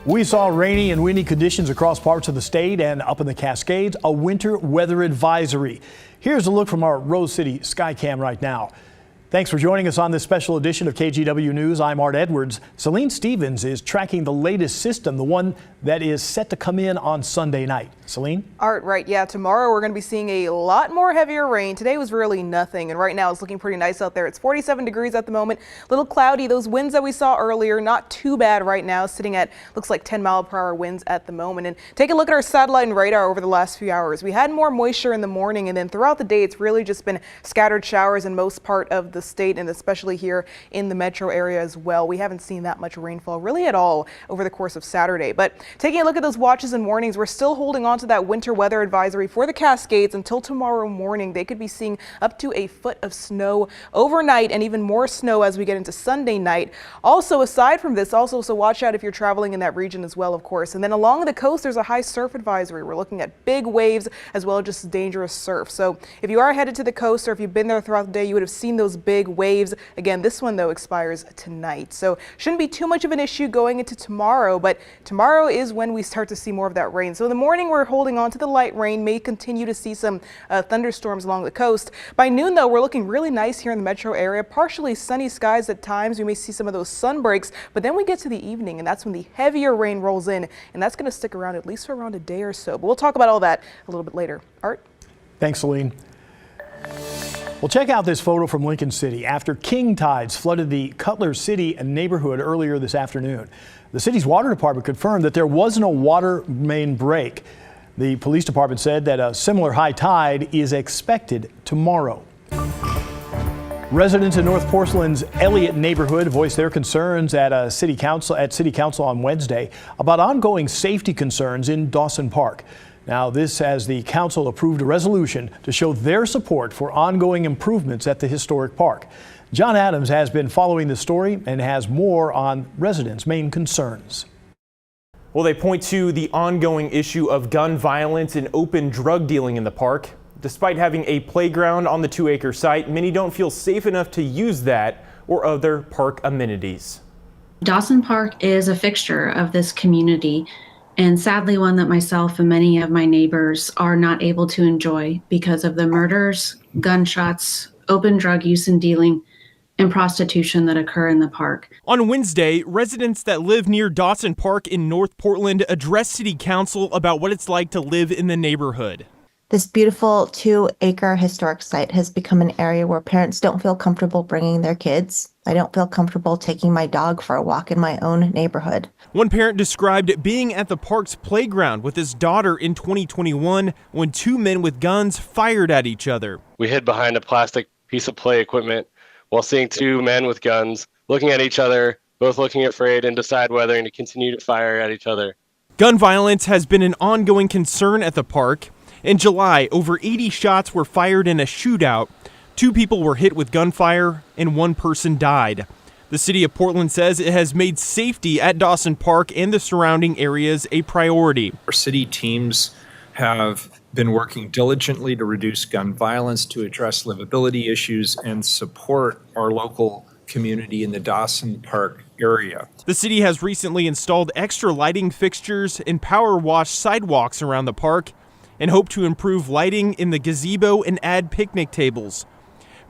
We saw rainy and windy conditions across parts of the state, and up in the Cascades, a winter weather advisory. Here's a look from our Rose City Skycam right now. Thanks for joining us on this special edition of KGW News. I'm Art Edwards. Celine Stevens is tracking the latest system, the one that is set to come in on Sunday night. Celine? Art, right, yeah, tomorrow we're going to be seeing a lot more heavier rain. Today was really nothing, and right now it's looking pretty nice out there. It's 47 degrees at the moment, a little cloudy. Those winds that we saw earlier, not too bad right now, sitting at, looks like 10-mile-per-hour winds at the moment. And take a look at our satellite and radar over the last few hours. We had more moisture in the morning, and then throughout the day, it's really just been scattered showers in most part of the state, and especially here in the metro area as well. We haven't seen that much rainfall really at all over the course of Saturday. But taking a look at those watches and warnings, we're still holding on to that winter weather advisory for the Cascades until tomorrow morning. They could be seeing up to a foot of snow overnight and even more snow as we get into Sunday night. Also, aside from this, so watch out if you're traveling in that region as well, of course. And then along the coast, there's a high surf advisory. We're looking at big waves as well as just dangerous surf. So if you are headed to the coast or if you've been there throughout the day, you would have seen those big waves. Again, this one though expires tonight, so shouldn't be too much of an issue going into tomorrow, but tomorrow is when we start to see more of that rain. So in the morning we're holding on to the light rain, may continue to see some thunderstorms along the coast. By noon though, we're looking really nice here in the metro area, partially sunny skies at times. We may see some of those sun breaks, but then we get to the evening and that's when the heavier rain rolls in, and that's going to stick around at least for around a day or so. But we'll talk about all that a little bit later. Art? Thanks, Celine. Well, check out this photo from Lincoln City after king tides flooded the Cutler City neighborhood earlier this afternoon. The city's water department confirmed that there wasn't a water main break. The police department said that a similar high tide is expected tomorrow. Residents in North Portland's Elliott neighborhood voiced their concerns at City Council on Wednesday about ongoing safety concerns in Dawson Park. Now, this as the council approved a resolution to show their support for ongoing improvements at the historic park. John Adams has been following the story and has more on residents' main concerns. Well, they point to the ongoing issue of gun violence and open drug dealing in the park. Despite having a playground on the 2-acre site, many don't feel safe enough to use that or other park amenities. Dawson Park is a fixture of this community, and sadly one that myself and many of my neighbors are not able to enjoy because of the murders, gunshots, open drug use and dealing, and prostitution that occur in the park. On Wednesday, residents that live near Dawson Park in North Portland addressed City Council about what it's like to live in the neighborhood. This beautiful 2-acre historic site has become an area where parents don't feel comfortable bringing their kids. I don't feel comfortable taking my dog for a walk in my own neighborhood. One parent described being at the park's playground with his daughter in 2021 when 2 men with guns fired at each other. We hid behind a plastic piece of play equipment while seeing 2 men with guns looking at each other, both looking afraid, and decide whether to continue to fire at each other. Gun violence has been an ongoing concern at the park. In July, over 80 shots were fired in a shootout. 2 people were hit with gunfire and 1 person died. The city of Portland says it has made safety at Dawson Park and the surrounding areas a priority. Our city teams have been working diligently to reduce gun violence, to address livability issues, and support our local community in the Dawson Park area. The city has recently installed extra lighting fixtures and power wash sidewalks around the park and hope to improve lighting in the gazebo and add picnic tables.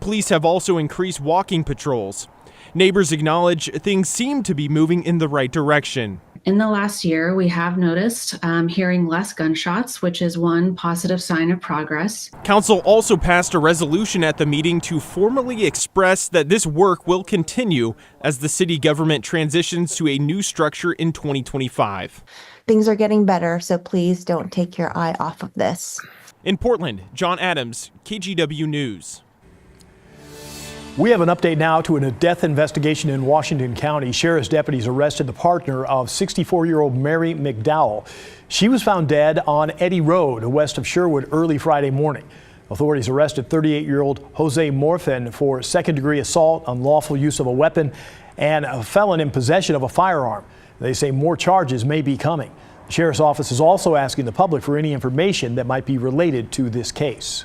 Police have also increased walking patrols. Neighbors acknowledge things seem to be moving in the right direction. In the last year, we have noticed hearing less gunshots, which is one positive sign of progress. Council also passed a resolution at the meeting to formally express that this work will continue as the city government transitions to a new structure in 2025. Things are getting better, so please don't take your eye off of this. In Portland, John Adams, KGW News. We have an update now to a death investigation in Washington County. Sheriff's deputies arrested the partner of 64-year-old Mary McDowell. She was found dead on Eddy Road, west of Sherwood, early Friday morning. Authorities arrested 38-year-old Jose Morfin for second-degree assault, unlawful use of a weapon, and a felon in possession of a firearm. They say more charges may be coming. The sheriff's office is also asking the public for any information that might be related to this case.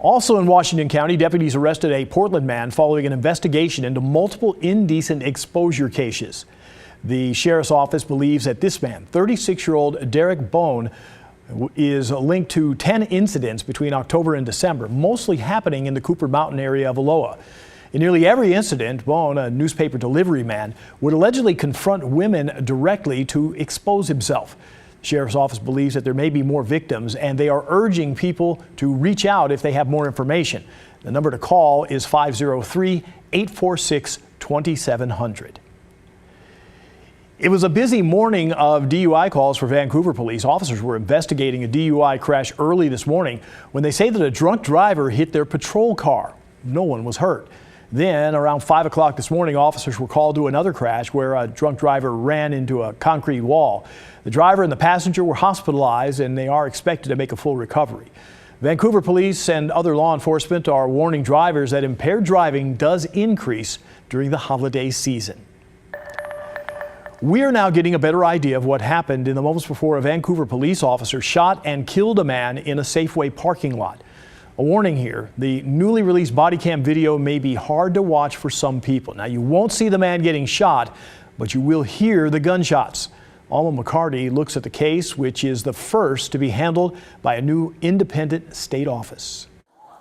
Also in Washington County, deputies arrested a Portland man following an investigation into multiple indecent exposure cases. The sheriff's office believes that this man, 36-year-old Derek Bone, is linked to 10 incidents between October and December, mostly happening in the Cooper Mountain area of Aloha. In nearly every incident, Bone, a newspaper delivery man, would allegedly confront women directly to expose himself. The sheriff's office believes that there may be more victims, and they are urging people to reach out if they have more information. The number to call is 503-846-2700. It was a busy morning of DUI calls for Vancouver police. Officers were investigating a DUI crash early this morning when they say that a drunk driver hit their patrol car. No one was hurt. Then, around 5 o'clock this morning, officers were called to another crash where a drunk driver ran into a concrete wall. The driver and the passenger were hospitalized, and they are expected to make a full recovery. Vancouver police and other law enforcement are warning drivers that impaired driving does increase during the holiday season. We are now getting a better idea of what happened in the moments before a Vancouver police officer shot and killed a man in a Safeway parking lot. A warning here, the newly released body cam video may be hard to watch for some people. Now, you won't see the man getting shot, but you will hear the gunshots. Alma McCarty looks at the case, which is the first to be handled by a new independent state office.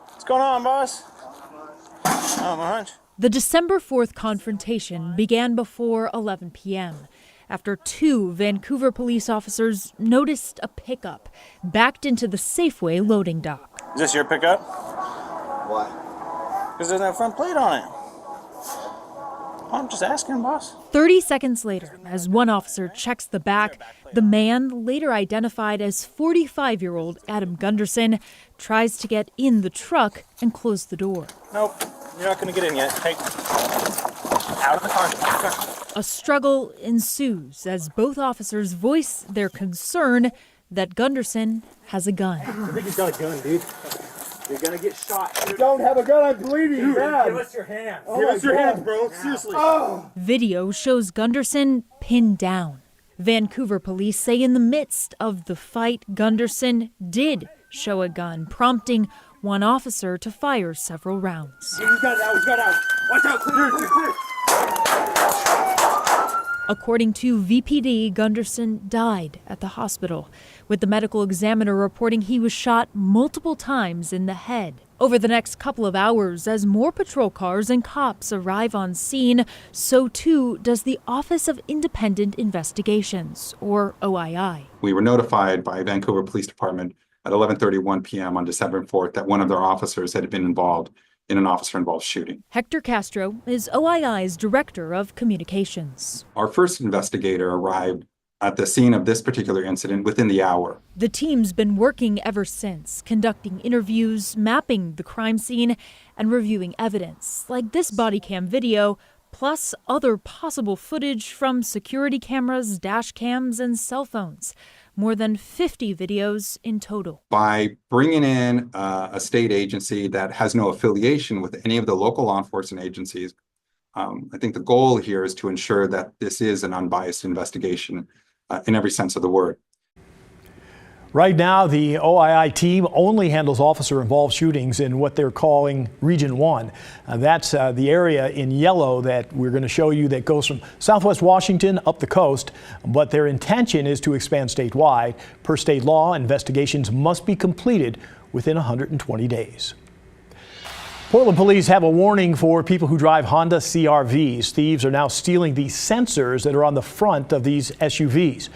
What's going on, boss? Oh, my hunch. The December 4th confrontation began before 11 p.m. after two Vancouver police officers noticed a pickup backed into the Safeway loading dock. Is this your pickup? Why? Because there's no front plate on it. I'm just asking, boss. 30 seconds later, as one officer checks the back, the man, later identified as 45-year-old Adam Gunderson, tries to get in the truck and close the door. Nope, you're not going to get in yet. Hey, out of the car. A struggle ensues as both officers voice their concern that Gunderson has a gun. I think he's got a gun, dude. You're gonna get shot. You don't have a gun, I'm bleeding. Dude, man. give us your hands. Oh give us your God. hands, bro. Seriously. Oh. Video shows Gunderson pinned down. Vancouver police say in the midst of the fight, Gunderson did show a gun, prompting one officer to fire several rounds. He's got it out. He's got it out. Watch out. Clear, clear, clear. According to VPD, Gunderson died at the hospital, with the medical examiner reporting he was shot multiple times in the head. Over the next couple of hours, as more patrol cars and cops arrive on scene, so too does the Office of Independent Investigations, or OII. We were notified by Vancouver Police Department at 11:31 p.m. on December 4th that one of their officers had been involved in an officer-involved shooting. Hector Castro is OII's Director of Communications. Our first investigator arrived at the scene of this particular incident within the hour. The team's been working ever since, conducting interviews, mapping the crime scene, and reviewing evidence, like this body cam video, plus other possible footage from security cameras, dash cams, and cell phones. More than 50 videos in total. By bringing in a state agency that has no affiliation with any of the local law enforcement agencies, I think the goal here is to ensure that this is an unbiased investigation in every sense of the word. Right now, the OII team only handles officer-involved shootings in what they're calling Region 1. That's the area in yellow that we're going to show you that goes from southwest Washington up the coast, but their intention is to expand statewide. Per state law, investigations must be completed within 120 days. Portland police have a warning for people who drive Honda CR-Vs. Thieves are now stealing the sensors that are on the front of these SUVs.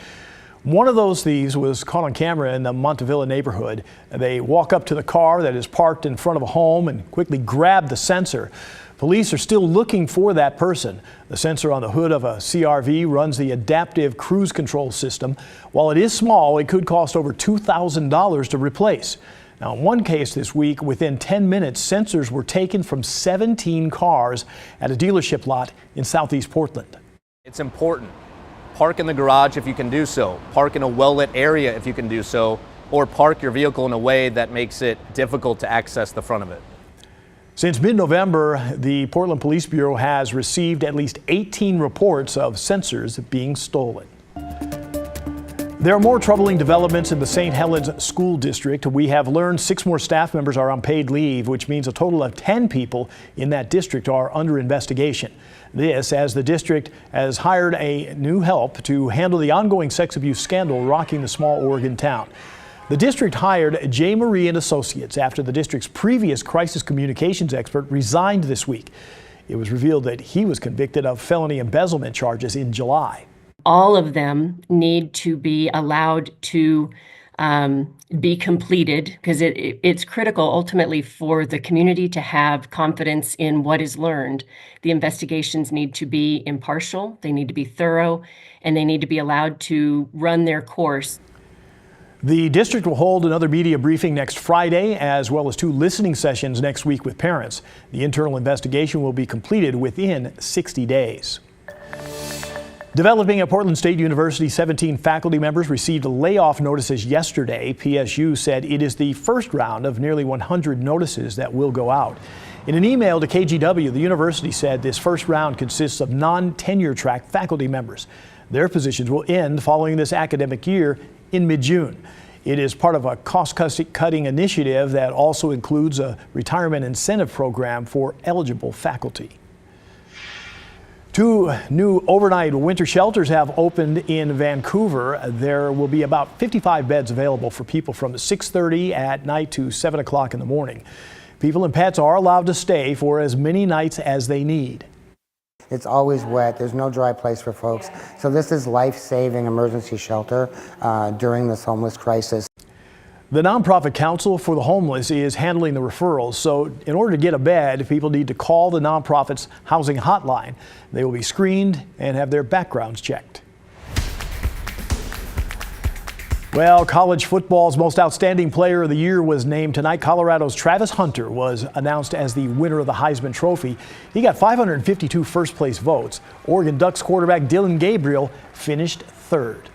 One of those thieves was caught on camera in the Montevilla neighborhood. They walk up to the car that is parked in front of a home and quickly grab the sensor. Police are still looking for that person. The sensor on the hood of a CR-V runs the adaptive cruise control system. While it is small, it could cost over $2,000 to replace. Now, in one case this week, within 10 minutes, sensors were taken from 17 cars at a dealership lot in southeast Portland. It's important. Park in the garage if you can do so. Park in a well-lit area if you can do so. Or park your vehicle in a way that makes it difficult to access the front of it. Since mid-November, the Portland Police Bureau has received at least 18 reports of sensors being stolen. There are more troubling developments in the St. Helens School District. We have learned 6 more staff members are on paid leave, which means a total of 10 people in that district are under investigation. This as the district has hired a new help to handle the ongoing sex abuse scandal rocking the small Oregon town. The district hired J. Marie and Associates after the district's previous crisis communications expert resigned this week. It was revealed that he was convicted of felony embezzlement charges in July. All of them need to be allowed to be completed because it's critical ultimately for the community to have confidence in what is learned. The investigations need to be impartial, they need to be thorough, and they need to be allowed to run their course. The district will hold another media briefing next Friday, as well as 2 listening sessions next week with parents. The internal investigation will be completed within 60 days. Developing at Portland State University, 17 faculty members received layoff notices yesterday. PSU said it is the first round of nearly 100 notices that will go out. In an email to KGW, the university said this first round consists of non-tenure track faculty members. Their positions will end following this academic year in mid-June. It is part of a cost-cutting initiative that also includes a retirement incentive program for eligible faculty. 2 new overnight winter shelters have opened in Vancouver. There will be about 55 beds available for people from 6:30 at night to 7 o'clock in the morning. People and pets are allowed to stay for as many nights as they need. It's always wet. There's no dry place for folks. So this is life-saving emergency shelter during this homeless crisis. The nonprofit Council for the Homeless is handling the referrals. So in order to get a bed, people need to call the nonprofit's housing hotline. They will be screened and have their backgrounds checked. Well, college football's most outstanding player of the year was named tonight. Colorado's Travis Hunter was announced as the winner of the Heisman Trophy. He got 552 first-place votes. Oregon Ducks quarterback Dylan Gabriel finished 3rd.